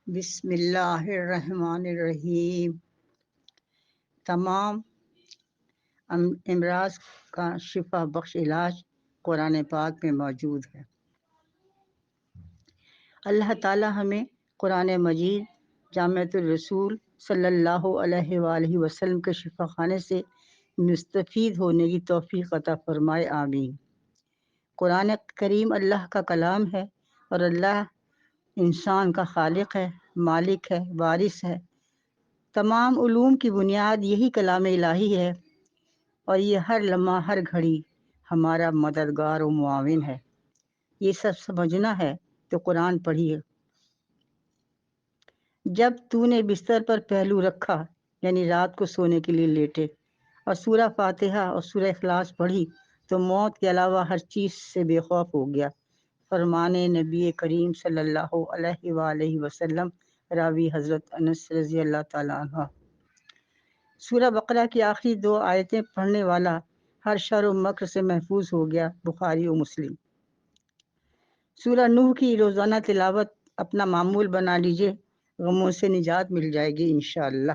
بسم اللہ الرحمن الرحیم۔ تمام امراض کا شفا بخش علاج قرآن پاک میں موجود ہے۔ اللہ تعالی ہمیں قرآن مجید جامعۃ الرسول صلی اللہ علیہ وآلہ وسلم کے شفا خانے سے مستفید ہونے کی توفیق عطا فرمائے، آمین۔ قرآن کریم اللہ کا کلام ہے اور اللہ انسان کا خالق ہے، مالک ہے، وارث ہے۔ تمام علوم کی بنیاد یہی کلام الہی ہے اور یہ ہر لمحہ ہر گھڑی ہمارا مددگار و معاون ہے۔ یہ سب سمجھنا ہے تو قرآن پڑھیے۔ جب تو نے بستر پر پہلو رکھا، یعنی رات کو سونے کے لیے لیٹے، اور سورہ فاتحہ اور سورہ اخلاص پڑھی تو موت کے علاوہ ہر چیز سے بے خوف ہو گیا۔ فرمانے نبی کریم صلی اللہ علیہ وآلہ وسلم، راوی حضرت انس رضی اللہ تعالیٰ عنہ۔ سورہ بقرہ کی آخری 2 آیتیں پڑھنے والا ہر شر و مکر سے محفوظ ہو گیا، بخاری و مسلم۔ سورہ نوح کی روزانہ تلاوت اپنا معمول بنا لیجئے، غموں سے نجات مل جائے گی انشاءاللہ۔